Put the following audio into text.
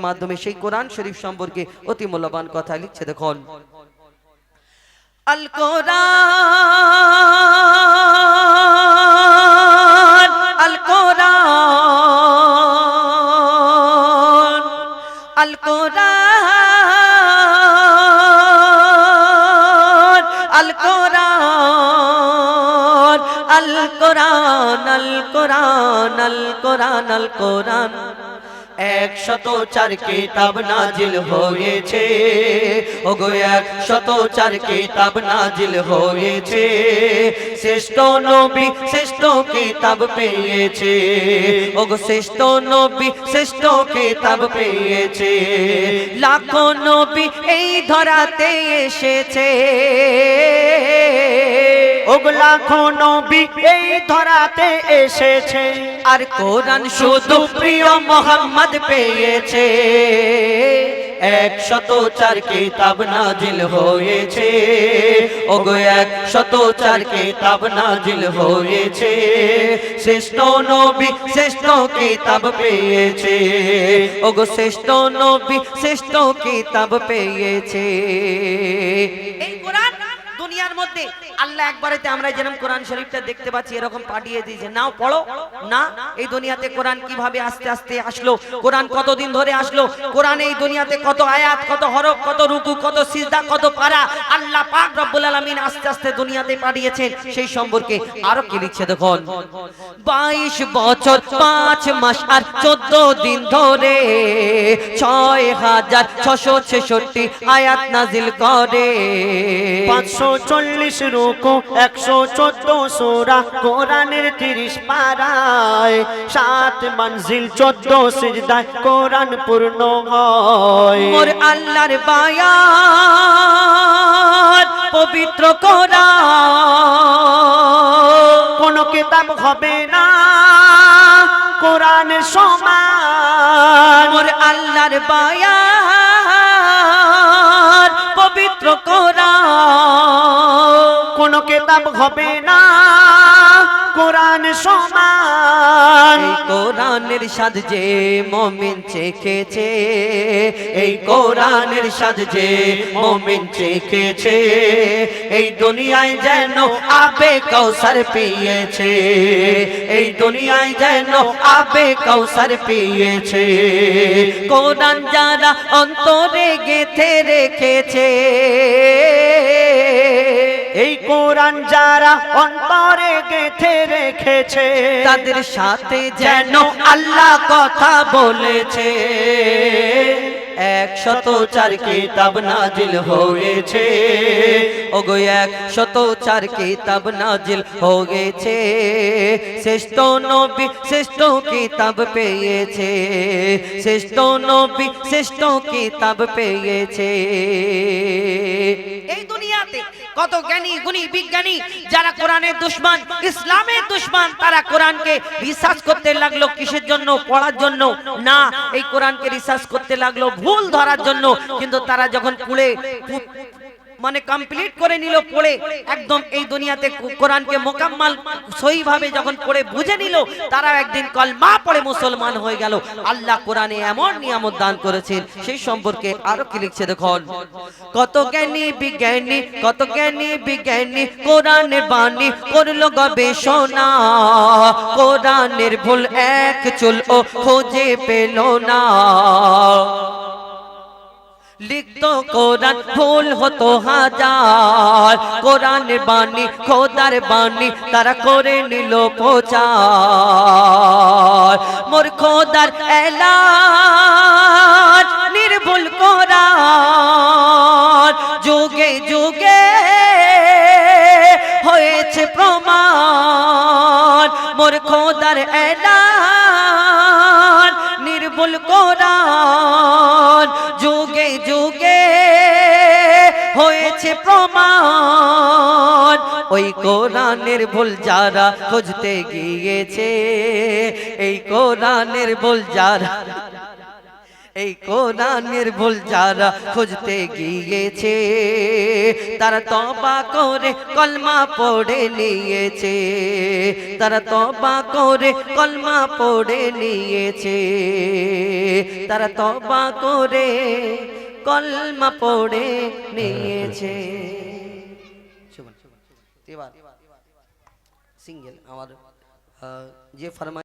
মাধ্যমে সেই কোরআন শরীফ সম্পর্কে অতি মূল্যবান কথা লিখছে। দেখুন, আল কোরআন আল কোরআন আল কোরআন আল কোরআন আল কোরআন আল কোরআন আল কোরআন আল কোরআন 104 কিতাব নাজিল হয়েছে, ওগো 104 কিতাব নাজিল হয়েছে। শ্রেষ্ঠ নবী শ্রেষ্ঠ কিতাব পেয়েছে, ওগো শ্রেষ্ঠ নবী শ্রেষ্ঠ কিতাব পেয়েছে। লাখো নবী এই ধরাতে এসেছে, ওগো লাখো নবী এই ধরাতে এসেছে। আর কোরআন শুধু প্রিয় মোহাম্মদ পেয়েছে। 104 কিতাব নাজিল হয়েছে, ওগো 104 কিতাব নাজিল হয়েছে। শ্রেষ্ঠ নবী শ্রেষ্ঠ কিতাব পেয়েছে, ওগো শ্রেষ্ঠ নবী শ্রেষ্ঠ কিতাব পেয়েছে। এই কোরআন দুনিয়ার মধ্যে আল্লাহ একবারেতে আমরা যেরকম কোরআন শরীফটা দেখতে পাচ্ছি এরকম পাঠিয়ে দিয়েছে, নাও পড়ো না। এই দুনিয়াতে কোরআন কিভাবে আস্তে আস্তে আসলো, কোরআন কতদিন ধরে আসলো, কোরআন এই দুনিয়াতে কত আয়াত, কত হরফ, কত রুকু, কত সিজদা, কত পারা আল্লাহ পাক রব্বুল আলামিন আস্তে আস্তে দুনিয়াতে পাঠিয়েছেন, সেই সম্পর্কে আরো কি লিখছে দেখুন। 22 বছর 5 মাস আর 14 দিন ধরে 6666 আয়াত নাজিল করে। 540 রুকু 114 সূরা কোরআনের 30 পারায়। 7 মঞ্জিল 14 সিজদায় কোরআন পূর্ণ হয়। মোর আল্লাহর বায়াত পবিত্র কোরআন, কোন কিতাব হবে না কোরআনের সমান। মোর আল্লাহর বায়াত পবিত্র কোরআন, কোন কিতাব হবে না কোরআন সমান। এই কোরআনের স্বাদ যে মুমিন চেখেছে, এই কোরআনের স্বাদ যে মুমিন চেখেছে, এই দুনিয়ায় যেন আবে কাউসার পেয়েছে, এই দুনিয়ায় যেন আবে কাউসার পেয়েছে। কোরআন যারা অন্তরে গেঁথে রেখেছে, এই কোরআন যারা অন্তরে গেঁথে রেখেছে, তাদের সাথে যেন আল্লাহ কথা বলেছে। 104 কিতাব নাজিল হয়েছে, ওগো 104 কিতাব নাজিল হয়েছে। শ্রেষ্ঠ নবী শ্রেষ্ঠ কিতাব পেয়েছে, শ্রেষ্ঠ নবী শ্রেষ্ঠ কিতাব পেয়েছে। এই দুনিয়াতে কত জ্ঞানী গুণী বিজ্ঞানী যারা কোরআনের দুশমন, ইসলামের দুশমন, তারা কোরআনকে রিসার্চ করতে লাগলো কিসের জন্য? পড়ার জন্য না, এই কোরআনকে রিসার্চ করতে লাগলো ভুল ধরার জন্য। কিন্তু তারা যখন পড়ে মানে কমপ্লিট করে নিল, পড়ে একদম এই দুনিয়াতে কোরআনকে মোকাম্মল সহিভাবে যখন পড়ে বুঝে নিল, তারা একদিন কলমা পড়ে মুসলমান হয়ে গেল। আল্লাহ কোরআনে এমন নিয়ামত দান করেছেন, সেই সম্পর্কে আরো কি লিখছে দেখুন। কত জ্ঞানী বিজ্ঞানী, কত জ্ঞানী বিজ্ঞানী কোরআনের বাণী করলো গবেষণা, কোরআনের ভুল এক চুল ও খোঁজে পেল না। লিখতো কোরআন ভুল হতো হাজার, কোরআনের বাণী খোদার বাণী তারা করে নিল প্রচার। মোর খোদার এলান নির্ভুল কোরআন, যুগে যুগে হয়েছে প্রমাণ। মোর খোদার এলান নির্ভুল কোরআন, যুগে যুগে হয়েছে প্রমাণ। ওই কোরআনের ভুল যারা খুঁজতে গিয়েছে, এই কোরআনের ভুল যারা এই কোরআনের ভুল যারা খুঁজতে গিয়েছে তারা তওবা করে কলমা পড়ে নিয়েছে, তারা তওবা করে কলমা পড়ে নিয়েছে, তারা তওবা করে কলমা পড়ে নিয়েছে। এবার সিঙ্গেল আমার যে ফরমায়